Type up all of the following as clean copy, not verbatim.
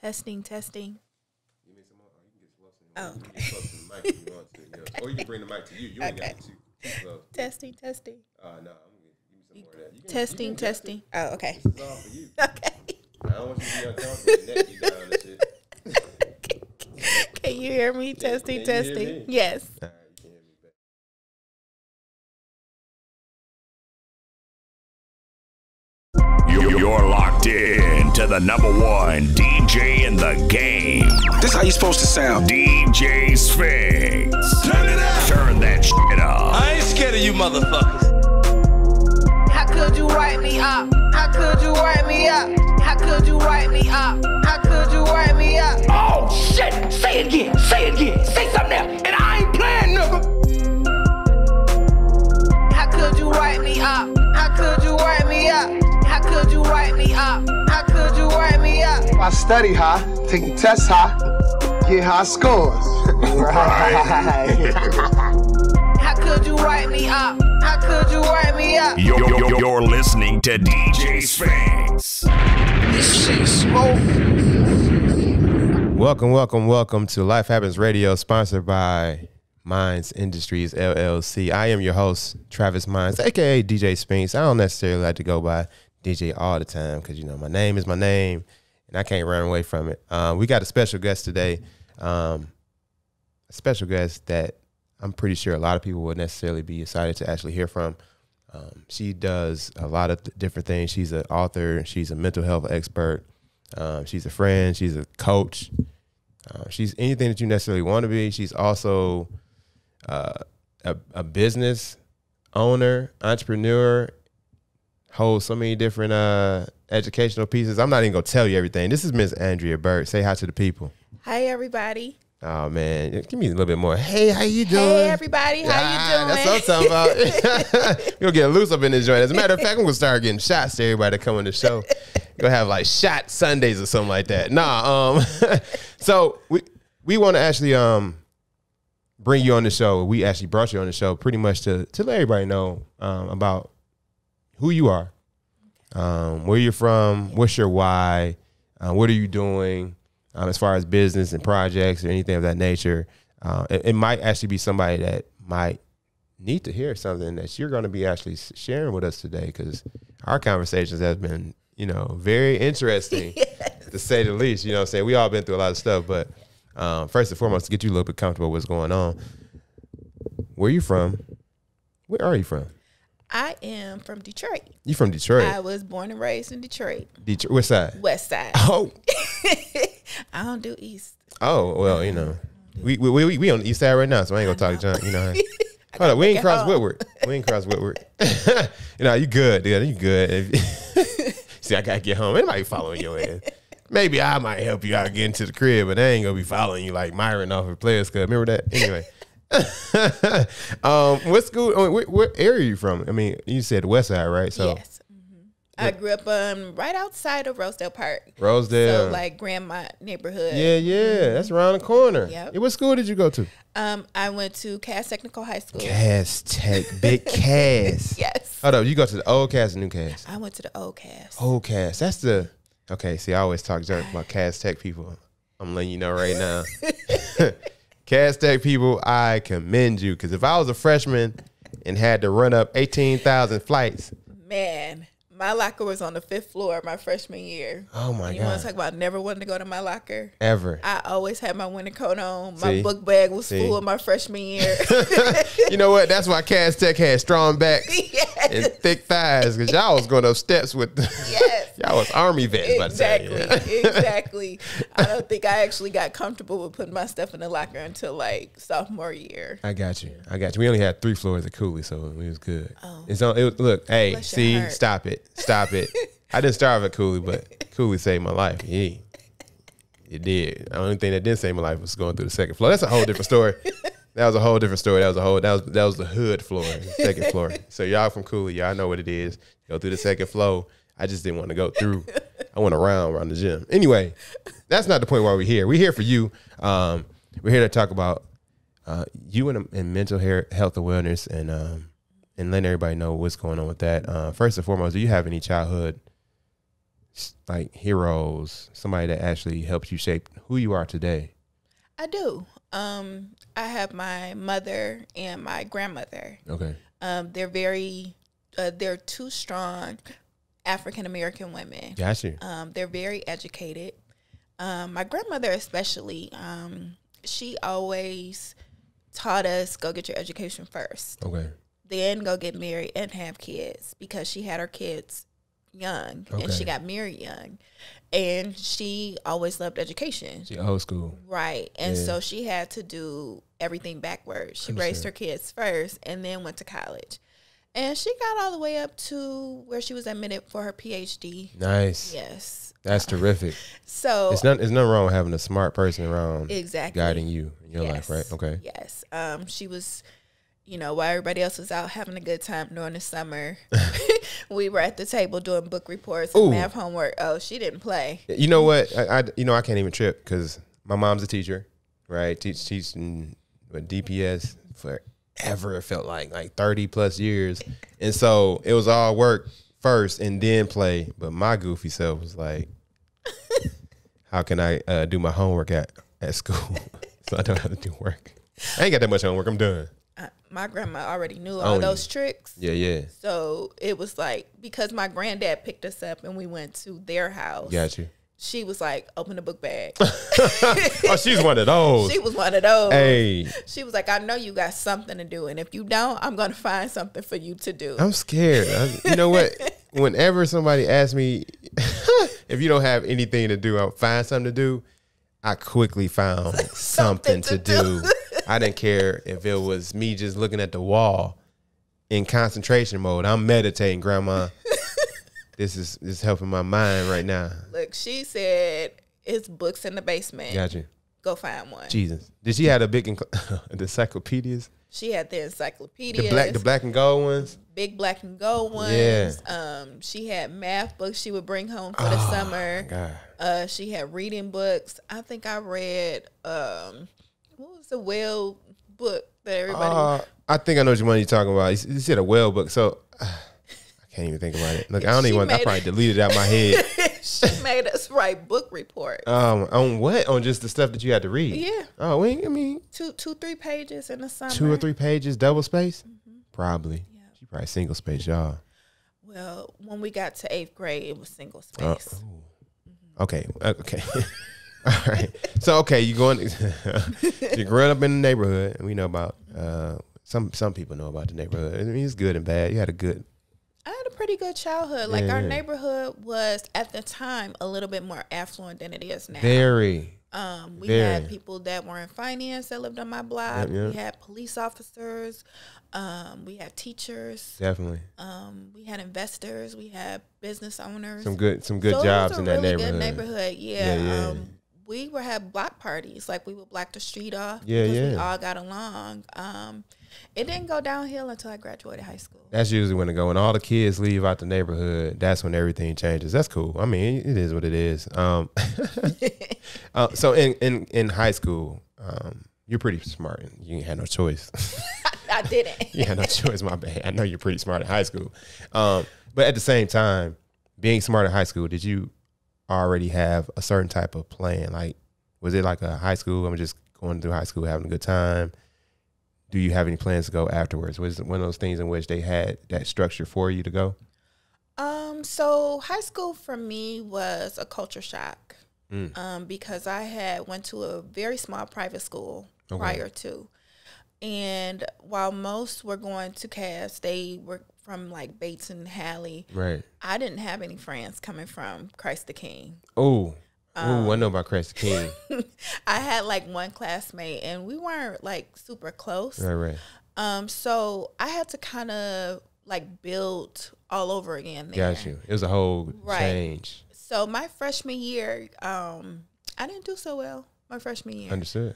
Testing, testing. You need some more? You can get closer. Oh, okay. You can get close to the mic if you want to. Yeah. Or you can bring the mic to you. You ain't got to too close. Testing, testing. No, I'm gonna give me some more of that. Testing, testing. Oh, okay. This is all for you. Okay. I don't want you to be uncomfortable. Your neck be down and shit. Can you hear me? Testing, can testing. You hear me? Yes. All right, you can hear me back. You're locked in to the #1 DJ in the game. This how you supposed to sound. DJ Sphinx. Turn it up. Turn that shit up. I ain't scared of you motherfuckers. How could you write me up? How could you write me up? How could you write me up? How could you write me up? Oh shit! Say it again. Say it again. Say something else. And I ain't playing, nigga. How could you write me up? How could you write me up? How could you write me up? How could you write me up? I study high, take tests high, get high scores. Right. How could you write me up? How could you write me up? You're listening to DJ Sphinx. This shit smoke. Welcome to Life Happens Radio, sponsored by Minds Industries LLC. I am your host, Travis Minds, aka DJ Sphinx. I don't necessarily like to go by DJ all the time because, you know, my name is my name and I can't run away from it. We got a special guest today, a special guest that I'm pretty sure a lot of people would necessarily be excited to actually hear from. She does a lot of different things. She's an author. She's a mental health expert. She's a friend. She's a coach. She's anything that you necessarily want to be. She's also a business owner, entrepreneur, holds so many different educational pieces. I'm not even going to tell you everything. This is Miss Andrea Bird. Say hi to the people. Hi, everybody. Oh, man. Give me a little bit more. Hey, how you doing? Hey, everybody. How you doing? That's what I'm talking about. We're going to get loose up in this joint. As a matter of fact, I'm going to start getting shots to everybody that come on the show. Going to have like shot Sundays or something like that. So we want to actually bring you on the show. We actually brought you on the show pretty much to let everybody know about who you are, where you're from, what's your why, what are you doing, as far as business and projects or anything of that nature. It might actually be somebody that might need to hear something that you're going to be actually sharing with us today, because our conversations have been, you know, very interesting, yes, to say the least. You know what I'm saying? We all been through a lot of stuff, but first and foremost, to get you a little bit comfortable with what's going on, where you from? Where are you from? I am from Detroit. You from Detroit? I was born and raised in Detroit. Detroit, what side? West side. Oh. I don't do east. Oh, well, you know, we on the east side right now, so I ain't gonna talk junk, you know. Hold up, we ain't cross Woodward. We ain't cross Woodward. You know, you good, dude. You good. See, I gotta get home. Anybody following your ass? Maybe I might help you out getting to the crib, but they ain't gonna be following you like Myron off of Players Club. Remember that? Anyway. What school? What area are you from? I mean, you said the west side, right? So yes. I grew up right outside of Rosedale Park. Rosedale. So like Grandma neighborhood. Yeah. That's around the corner. Yep. What school did you go to? I went to Cass Technical High School. Cass Tech, big Cass. Yes. Hold up, you go to the old Cass and new Cass? I went to the old Cass. Old Cass. That's the, okay, see, I always talk junk about Cass Tech people. I'm letting you know right now. Cass Tech people, I commend you, because if I was a freshman and had to run up 18,000 flights. Man, my locker was on the 5th floor my freshman year. Oh, my God. You want to talk about never wanting to go to my locker? Ever. I always had my winter coat on. My book bag was full my freshman year. You know what? That's why Cass Tech had strong backs, yes, and thick thighs, because y'all was going up steps with yes. Y'all was Army vets by the time. Exactly. I don't think I actually got comfortable with putting my stuff in the locker until like sophomore year. I got you. We only had 3 floors of Cooley, so it was good. Oh. Look, hey, bless, see, stop it. I didn't starve at Cooley, but Cooley saved my life. Yeah, it did. The only thing that didn't save my life was going through the 2nd floor. That's a whole different story. That was a whole different story. That was the hood floor, the 2nd floor. So y'all from Cooley, y'all know what it is. Go through the 2nd floor. I just didn't want to go through. I went around the gym. Anyway, that's not the point why we're here. We're here for you. We're here to talk about you and mental health awareness and letting everybody know what's going on with that. First and foremost, do you have any childhood like heroes, somebody that actually helped you shape who you are today? I do. I have my mother and my grandmother. Okay. They're two strong African American women. Gotcha. They're very educated. My grandmother especially, she always taught us, go get your education first. Okay. Then go get married and have kids, because she had her kids young and she got married young. And she always loved education. She old school. Right. And so she had to do everything backwards. She raised her kids first and then went to college. And she got all the way up to where she was admitted for her PhD. Nice. Yes. That's terrific. So it's nothing wrong with having a smart person around guiding you in your life, right? Okay. Yes. She was, while everybody else was out having a good time during the summer, we were at the table doing book reports and math homework. Oh, she didn't play. You know what? I can't even trip because my mom's a teacher, right? Teaching with DPS forever. It felt like 30 plus years. And so it was all work first and then play. But my goofy self was like, how can I do my homework at school? So I don't have to do work. I ain't got that much homework. I'm done. My grandma already knew all those tricks. Yeah. So it was like, because my granddad picked us up and we went to their house. Got you. She was like, open the book bag. Oh, she's one of those. She was one of those. Hey. She was like, I know you got something to do. And if you don't, I'm going to find something for you to do. I'm scared. You know what? Whenever somebody asks me, if you don't have anything to do, I'll find something to do. I quickly found something to do. I didn't care if it was me just looking at the wall in concentration mode. I'm meditating, Grandma. This is helping my mind right now. Look, she said, it's books in the basement. Gotcha. Go find one. Jesus. Did she have the big the encyclopedias? She had the encyclopedias. The black and gold ones? Big black and gold ones. Yeah. She had math books she would bring home for the summer. God. She had reading books. I think I read, what was the whale book that everybody... I think I know which one you're talking about. You said a whale book, so... I can't even think about it. Look, I don't even want. I probably deleted it out my head. She made us write book reports. On what? On just the stuff that you had to read? Yeah. Oh, I mean, 3 pages in the summer. 2 or 3 pages, double space? Mm-hmm. Probably. Yeah. She probably single space, y'all. Well, when we got to 8th grade, it was single space. Okay. Okay. All right. So, okay, you're growing up in the neighborhood, and we know about some people know about the neighborhood. I mean, it's good and bad. You had I had a pretty good childhood. Like, our neighborhood was, at the time, a little bit more affluent than it is now. Very. We had people that were in finance that lived on my block. Yeah. We had police officers. We had teachers. Definitely. We had investors. We had business owners. Some good jobs in that really neighborhood. Good neighborhood. Yeah. We would have block parties. Like, we would block the street off. Yeah, because we all got along. It didn't go downhill until I graduated high school. That's usually when when all the kids leave out the neighborhood. That's when everything changes. That's cool. I mean, it is what it is. So in high school, you're pretty smart. You ain't had no choice. I didn't. You had no choice. My bad. I know you're pretty smart in high school, but at the same time, being smart in high school, did you already have a certain type of plan? Like, was it like a high school? I'm just going through high school, having a good time. Do you have any plans to go afterwards? Was it one of those things in which they had that structure for you to go? So high school for me was a culture shock because I went to a very small private school prior to. And while most were going to Cass, they were from like Bates and Halley. Right. I didn't have any friends coming from Christ the King. Oh, I know about Christ the King. I had like one classmate, and we weren't like super close. Right. So I had to kind of like build all over again there. Got you. It was a whole change. So my freshman year, I didn't do so well my freshman year. Understood.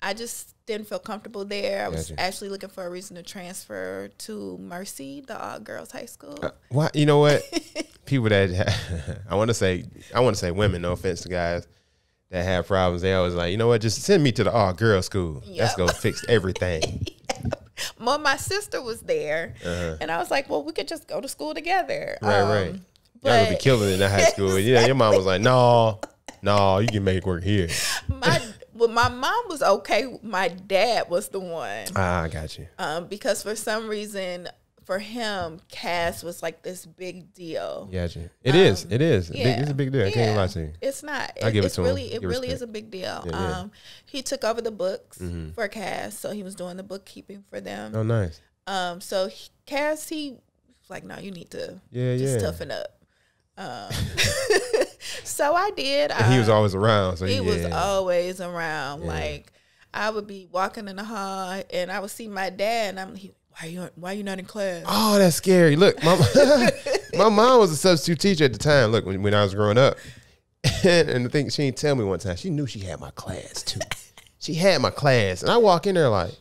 I just didn't feel comfortable there. I was actually looking for a reason to transfer to Mercy, the all-girls high school. What? You know what? People that I want to say women. No offense to guys that have problems. They always like, you know what? Just send me to the all-girls school. Yep. Let's go fix everything. Well, my sister was there, and I was like, well, we could just go to school together. Right. Y'all gonna be killing it in high school. Yeah, your mom was like, no, you can make it work here. My mom was okay. My dad was the one. I got you. Because for some reason, for him, Cass was like this big deal. Gotcha. It is. Yeah. It's a big deal. I can't even lie to you. It's not. I give it to him. It really is a big deal. Yeah. He took over the books for Cass, so he was doing the bookkeeping for them. Oh, nice. So Cass, he was like, no, you need to just toughen up. So I did. And he was always around. So he was always around. Yeah. Like I would be walking in the hall and I would see my dad and I'm like, why you not in class? Oh, that's scary. Look, my mom was a substitute teacher at the time. Look, when I was growing up. And the thing, she didn't tell me one time. She knew she had my class too. She had my class. And I walk in there like,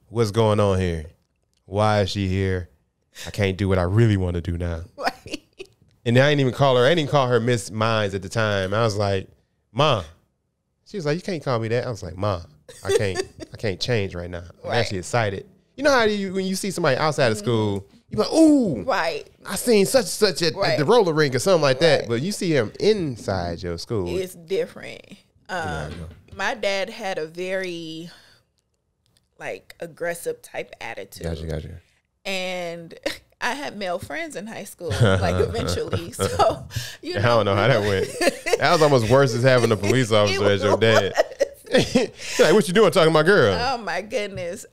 what's going on here? Why is she here? I can't do what I really want to do now. Right. And I didn't call her Miss Mines at the time. I was like, Mom. She was like, you can't call me that. I was like, Mom, I can't change right now. I'm actually excited. You know how when you see somebody outside of school, you're like, ooh, right. I seen such at the roller rink or something like that. But you see him inside your school. It's different. My dad had a very aggressive type attitude. Gotcha. And I had male friends in high school, eventually. So, I don't know how that went. That was almost worse as having a police officer as your dad. Like, what you doing talking to my girl? Oh, my goodness.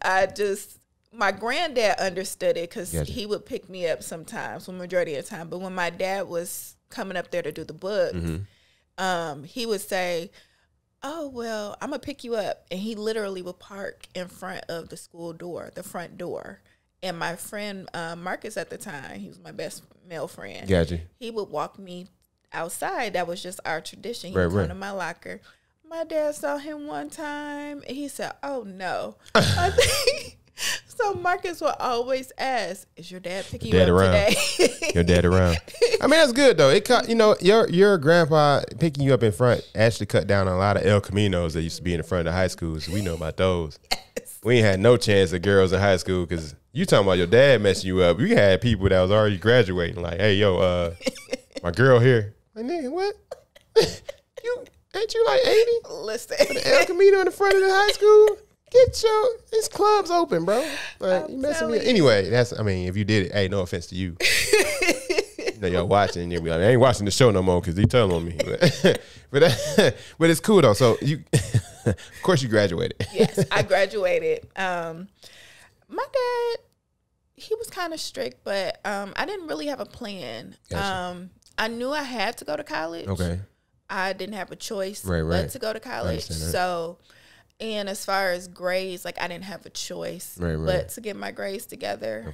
My granddad understood it because he would pick me up sometimes, the majority of the time. But when my dad was coming up there to do the book, he would say, oh, well, I'm going to pick you up. And he literally would park in front of the school door, the front door. And my friend, Marcus at the time, he was my best male friend. Gotcha. He would walk me outside. That was just our tradition. He would come to my locker. My dad saw him one time, and he said, oh, no. So Marcus will always ask, is your dad picking you up today? Your dad around. I mean, that's good, though. It cut, your grandpa picking you up in front actually cut down on a lot of El Caminos that used to be in the front of the high schools. So we know about those. Yes. We ain't had no chance of girls in high school because you talking about your dad messing you up. We had people that was already graduating like, hey, yo, my girl here. Like, nigga, what? Ain't you like 80? Listen. The El Camino in the front of the high school? These clubs open, bro. Like, you messing me up. Anyway, if you did it, hey, no offense to you. Y'all watching, you'll be like, I ain't watching the show no more because they telling on me. But it's cool though. So of course you graduated. Yes, I graduated. My dad, he was kind of strict, but I didn't really have a plan. Gotcha. I knew I had to go to college. Okay. I didn't have a choice but to go to college. So, and as far as grades, I didn't have a choice but to get my grades together.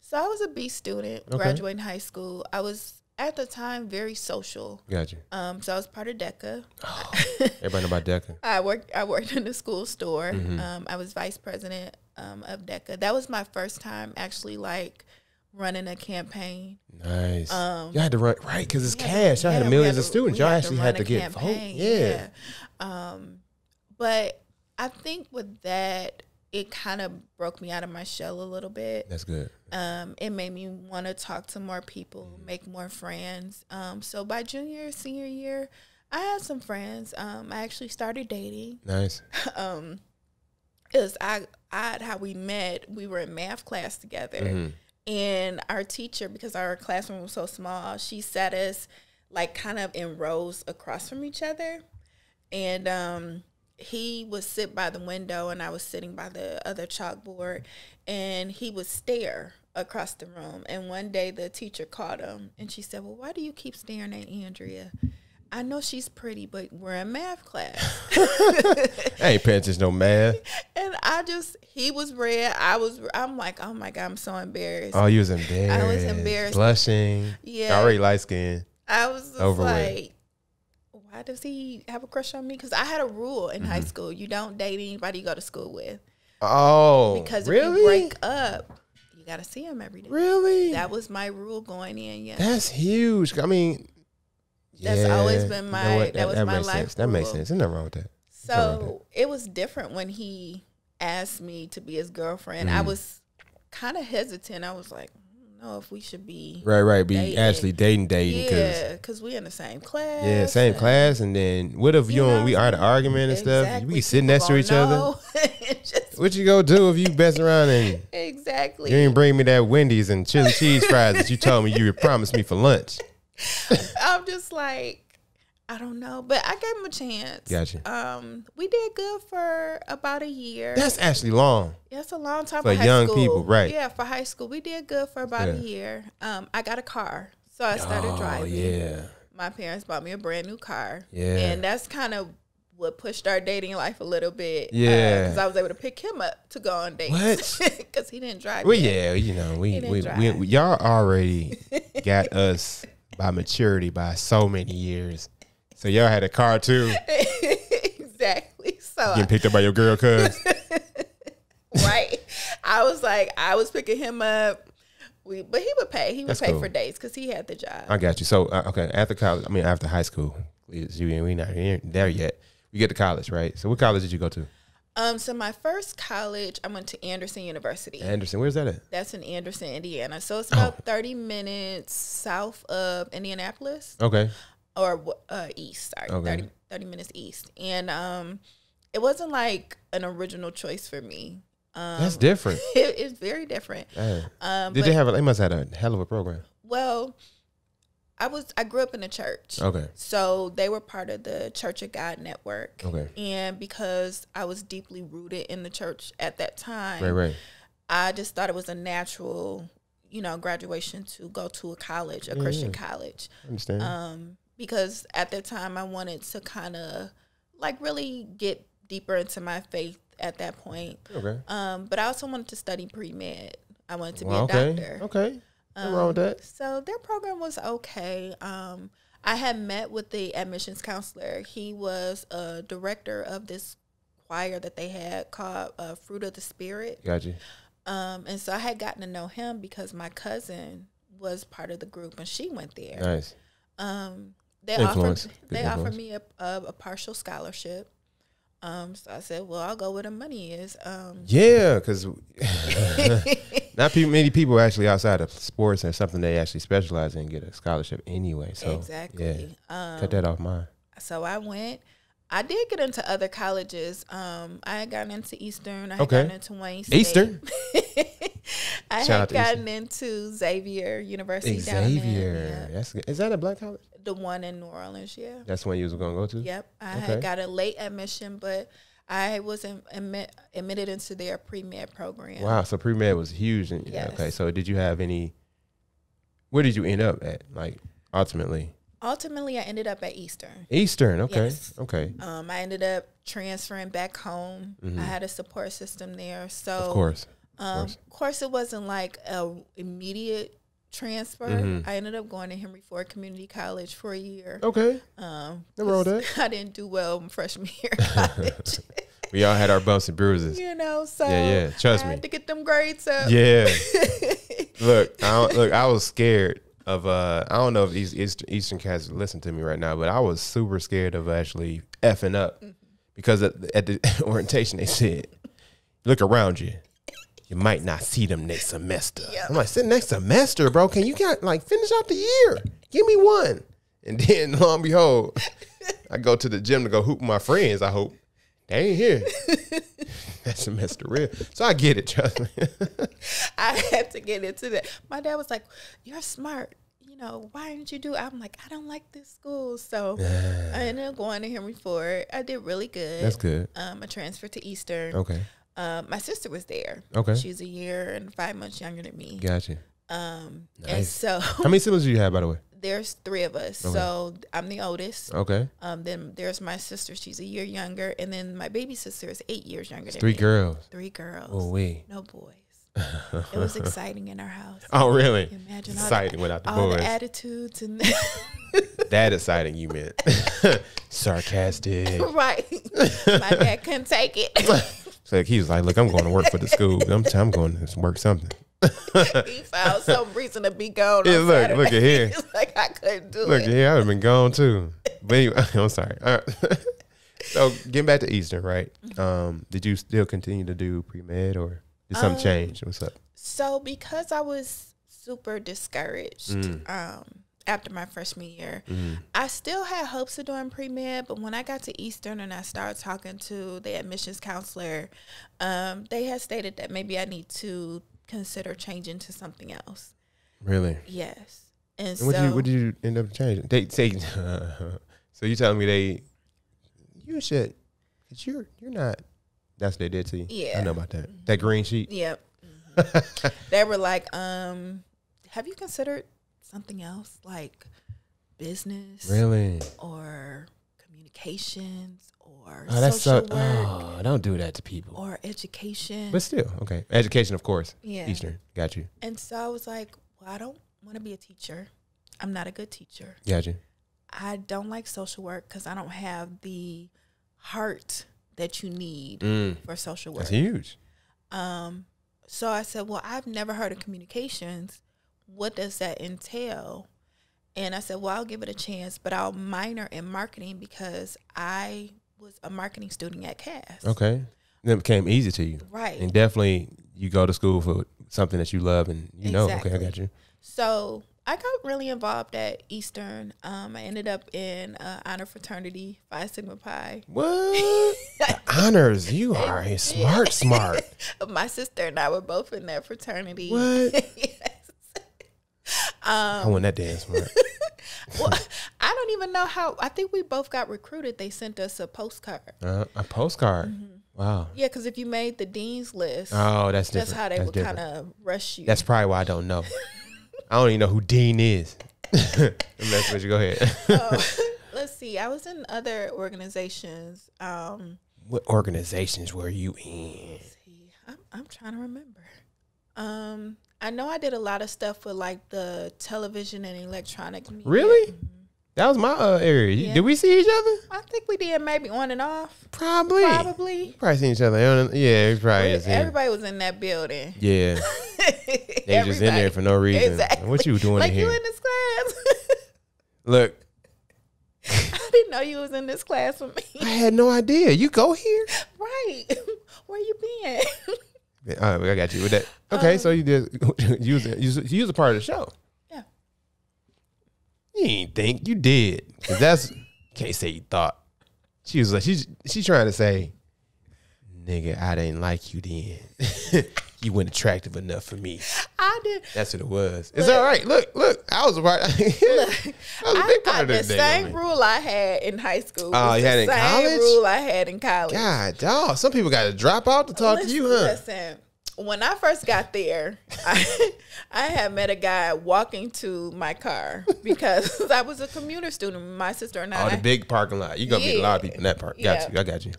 So I was a B student, graduating high school. I was, at the time, very social. Gotcha. So I was part of DECA. Oh, everybody know about DECA. I worked in the school store. I was vice president of DECA. That was my first time actually, running a campaign. Nice. You had to run, right, because it's cash. Y'all had millions of students. Y'all actually had to get vote. Yeah. But I think with that, it kind of broke me out of my shell a little bit. That's good. It made me want to talk to more people, make more friends. So by senior year, I had some friends. I actually started dating. Nice. It was how we met. We were in math class together. And our teacher, because our classroom was so small, she sat us kind of in rows across from each other. And he would sit by the window and I was sitting by the other chalkboard, and he would stare across the room. And one day the teacher caught him and she said, well, why do you keep staring at Andrea? I know she's pretty, but we're in math class. I ain't paying attention to no math. And he was red. I'm like, oh my God, I'm so embarrassed. Oh, you was embarrassed. I was embarrassed. Blushing. Yeah. Already light skinned. I was just like, why does he have a crush on me? Because I had a rule in high school. You don't date anybody you go to school with. Oh, because really? If you break up, you got to see him every day. Really? That was my rule going in, yeah. That's huge. I mean, that's always been my, that was my life sense. That makes sense. There's nothing wrong with that. So it was different when he asked me to be his girlfriend. I was kind of hesitant. I was like, know if we should be Right. Be dating. actually dating. Yeah, because we in the same class. Yeah, same class. And then what if we are the argument and stuff? We sitting next to each other. What you gonna do if you mess around and exactly? You didn't bring me that Wendy's and chili cheese fries that you told me you promised me for lunch. I'm just like, I don't know, but I gave him a chance. Gotcha. We did good for about a year. That's actually long. That's a long time for high young school. people, right? Yeah, for high school, we did good for about a year. I got a car, so I started driving. Yeah. My parents bought me a brand new car. Yeah. And that's kind of what pushed our dating life a little bit. Yeah. Because I was able to pick him up to go on dates. What? Because he didn't drive. Well, yet. yeah, we y'all already got us by maturity by so many years. So y'all had a car too. Exactly. So getting picked up by your girl, cuz. Right. I was picking him up. But he would pay. He would pay for dates because he had the job. I got you. So okay, after high school, we not there yet. You get to college, right? So what college did you go to? So my first college, I went to Anderson University. Anderson, where's that at? That's in Anderson, Indiana. So it's about 30 minutes south of Indianapolis. Okay. Or east, sorry. Okay. 30 minutes east. And it wasn't like an original choice for me. That's different. It's very different. They must have had a hell of a program. Well, I grew up in a church. Okay. So they were part of the Church of God network. Okay. And because I was deeply rooted in the church at that time, Right. I just thought it was a natural, graduation to go to a college, a Christian college. I understand. Because at that time I wanted to kind of like really get deeper into my faith at that point. Okay. But I also wanted to study pre-med. I wanted to be a doctor. Okay. Nothing wrong with that. So their program was okay. I had met with the admissions counselor. He was a director of this choir that they had called Fruit of the Spirit. Gotcha. And so I had gotten to know him because my cousin was part of the group and she went there. Nice. They offered me a partial scholarship. So I said, well, I'll go where the money is. Yeah, because not many people actually outside of sports or something they actually specialize in get a scholarship anyway. So exactly. Yeah, cut that off mine. So I went. I did get into other colleges. I had gotten into Eastern. I had gotten into Wayne State. Eastern? I had gotten into Xavier University down there. Yeah. Is that a black college? The one in New Orleans, yeah. That's one you was going to go to? Yep. I had got a late admission, but I was admitted into their pre-med program. Wow, so pre-med was huge. Yes. Okay, so did you have where did you end up at, like, ultimately? Ultimately, I ended up at Eastern. Eastern, okay. Yes. Okay. I ended up transferring back home. I had a support system there. So Of course. Of course, it wasn't like a immediate transfer. I ended up going to Henry Ford Community College for a year. Okay. Never wrote that. I didn't do well in freshman year of college. We all had our bumps and bruises. So yeah. Trust I me. had to get them grades up. Yeah. I was scared of I don't know if these Eastern cats listen to me right now, but I was super scared of actually effing up because at the orientation they said, look around you. You might not see them next semester. Yep. I'm like, sit next semester, bro. Can you finish out the year? Give me one. And then lo and behold, I go to the gym to go hoop with my friends. I hope they ain't here. That semester real. So I get it, trust me. I had to get into that. My dad was like, you're smart. Why didn't you do it? I'm like, I don't like this school. So I ended up going to Henry Ford. I did really good. That's good. I transferred to Eastern. Okay. My sister was there. Okay. She's a year and 5 months younger than me. Gotcha. Nice. And so how many siblings do you have, by the way? There's 3 of us. Okay. So I'm the oldest. Okay. Then there's my sister. She's a year younger. And then my baby sister is 8 years younger than 3 me. girls. 3 girls. Oh, wait. No boys. It was exciting in our house. Oh, really? Imagine exciting without the all boys. The attitudes and that exciting, you meant. Sarcastic. Right. My dad couldn't take it. So he was like, look, I'm going to work for the school. I'm going to work something. He found some reason to be gone. Yeah, look at here. He's like, I couldn't do it. Look at here, I would have been gone too. But anyway, I'm sorry. All right. So getting back to Eastern, right? Did you still continue to do pre-med or did something change? What's up? So because I was super discouraged after my freshman year. I still had hopes of doing pre-med, but when I got to Eastern and I started talking to the admissions counselor, they had stated that maybe I need to consider changing to something else. Really? Yes. And what did you end up changing? They say, so you telling me you should, because you're not, that's what they did to you? Yeah. I know about that. That green sheet? Yep. They were like, have you considered something else like business? Really? Or communications or that's social work? Oh, don't do that to people. Or education. But still, okay. Education, of course. Yeah. Eastern. Got you. And so I was like, well, I don't want to be a teacher. I'm not a good teacher. Got you. I don't like social work because I don't have the heart that you need for social work. That's huge. So I said, well, I've never heard of communications. What does that entail? And I said, well, I'll give it a chance, but I'll minor in marketing because I was a marketing student at Cass. Okay. Then it became easy to you. Right. And definitely you go to school for something that you love and you know. Okay, I got you. So I got really involved at Eastern. I ended up in honor fraternity, Phi Sigma Pi. What? The honors. You are a smart. My sister and I were both in that fraternity. What? Yes. I want that damn smart. Well, I don't even know how. I think we both got recruited. They sent us a postcard. A postcard. Wow. Yeah, because if you made the dean's list, oh, that's different. that's how they would kind of rush you. That's probably why I don't know. I don't even know who dean is. Let's let you go ahead. Let's see. I was in other organizations. What organizations were you in? I'm trying to remember. I know I did a lot of stuff with like the television and electronic media. Really? That was my area. Yeah. Did we see each other? I think we did, maybe on and off. Probably. Probably Seen each other. Yeah, we probably. Everybody was in that building. Yeah. They were just in there for no reason. Exactly. What you doing like in here? You in this class? Look. I didn't know you was in this class with me. I had no idea. You go here? Right. Where you been? All right, I got you with that. Okay, so you did. You was a part of the show. Yeah. You ain't think you did. 'Cause that's can't say you thought. She was like she's trying to say, nigga, I didn't like you then. You weren't attractive enough for me. I did. That's what it was. It's all right. Look. I was a part. That was a big part of the same rule I had in high school. Oh, you had in college? Same rule I had in college. God, dog. Some people got to drop out to talk to you, huh? Listen, when I first got there, I had met a guy walking to my car because I was a commuter student. My sister and I. Oh, the big parking lot. You're going to meet a lot of people in that park. Got you. I got you.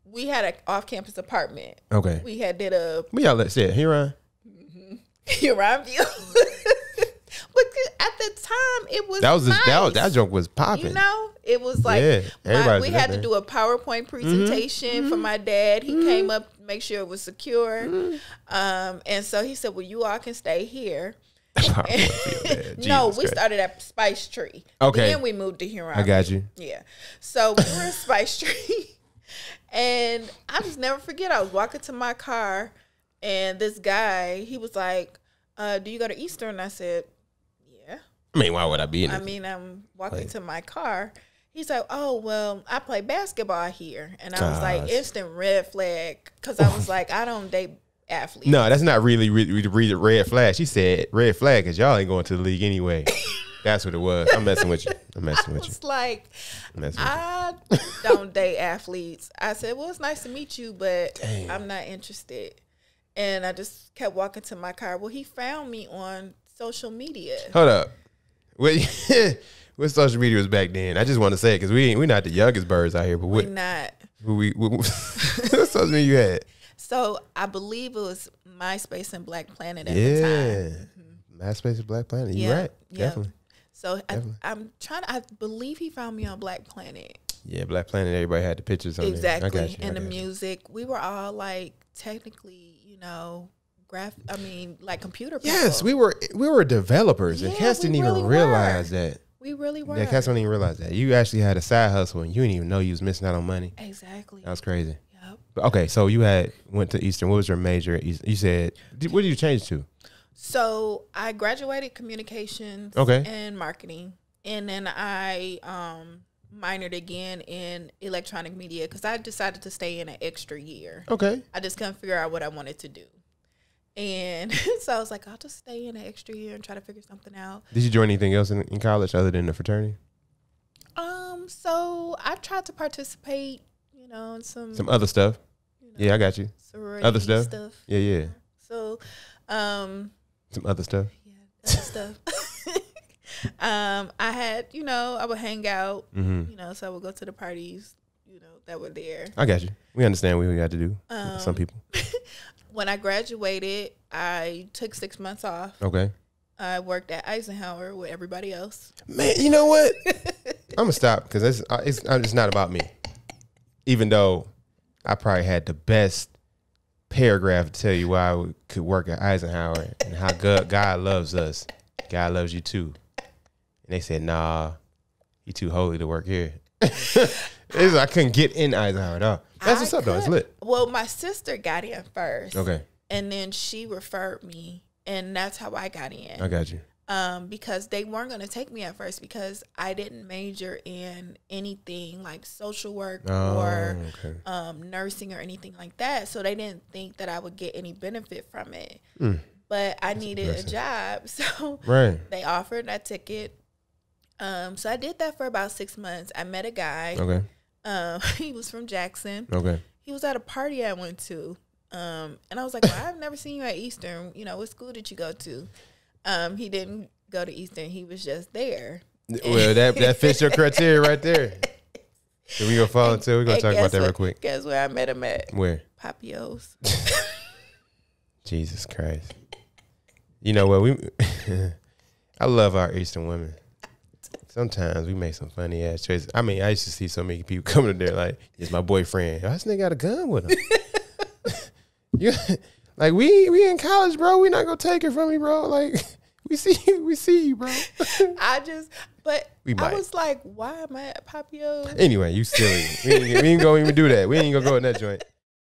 We had an off-campus apartment. Okay. We had did a. We all let's say it. Huron. Huron view. But at the time, it was nice. That joke was popping. You know, it was like we had to do a PowerPoint presentation for my dad. He came up to make sure it was secure, and so he said, "Well, you all can stay here." No, we started at Spice Tree. Okay, then we moved to Huron. I got you. Yeah, so we were at Spice Tree, and I just never forget. I was walking to my car, and this guy, he was like, "Do you go to Eastern?" I said, "Yeah." I mean, why would I be in it? I mean, I'm walking to my car. He's like, "Oh, well, I play basketball here." And I was like, instant red flag. Because I was like, I don't date athletes. No, that's not really a red flag. She said red flag because y'all ain't going to the league anyway. That's what it was. I'm messing with you. I was like, I don't date athletes. I said, well, it's nice to meet you, but I'm not interested. And I just kept walking to my car. Well, he found me on social media. Hold up. What social media was back then? I just want to say it because we're not the youngest birds out here. But we're not. What social media you had? So I believe it was MySpace and Black Planet at the time. Mm-hmm. MySpace and Black Planet. You're right. Definitely. So I believe he found me on Black Planet. Yeah, Black Planet, everybody had the pictures on exactly. there. Exactly. And the music. We were all like technically, like computer people. Yes, we were developers. And Cass didn't even realize that. We really were. Yeah, Cass don't even realize that. You actually had a side hustle and you didn't even know you was missing out on money. Exactly. That was crazy. Yep. Okay, so you went to Eastern. What was your major? You said, what did you change to? So I graduated communications and marketing, and then I minored again in electronic media because I decided to stay in an extra year. Okay. I just couldn't figure out what I wanted to do. And so I was like, I'll just stay in an extra year and try to figure something out. Did you join anything else in college other than the fraternity? So I tried to participate, in some other stuff. Yeah, I got you. Other stuff? Yeah. So, some other stuff. Yeah, other stuff. I had, I would hang out, so I would go to the parties, that were there. I got you. We understand what we got to do. Some people. When I graduated, I took 6 months off. Okay. I worked at Eisenhower with everybody else. Man, you know what? I'm gonna stop because it's not about me. Even though I probably had the best paragraph to tell you why I could work at Eisenhower and how God loves us. God loves you too. And they said, nah, you too holy to work here. I couldn't get in Eisenhower at all. That's what's up, though. It's lit. Well, my sister got in first. Okay. And then she referred me, and that's how I got in. I got you. Because they weren't going to take me at first because I didn't major in anything like social work or nursing or anything like that. So they didn't think that I would get any benefit from it. But I needed a job. So they offered that ticket. So I did that for about 6 months. I met a guy. Okay. He was from Jackson. Okay. He was at a party I went to. And I was like, well, I've never seen you at Eastern. What school did you go to? He didn't go to Eastern. He was just there. Well, that fits your criteria right there. So we gonna fall into. We're gonna talk about that real quick. Guess where I met him at? Where? Papio's. Jesus Christ. You know what? I love our Eastern women. Sometimes we make some funny ass choices. I mean, I used to see so many people coming in there like, "It's my boyfriend." This nigga got a gun with him. Like we in college, bro. We not gonna take it from me, bro. Like we see you, bro. I was like, why am I at Papio? Anyway, you silly. We ain't gonna even do that. We ain't gonna go in that joint.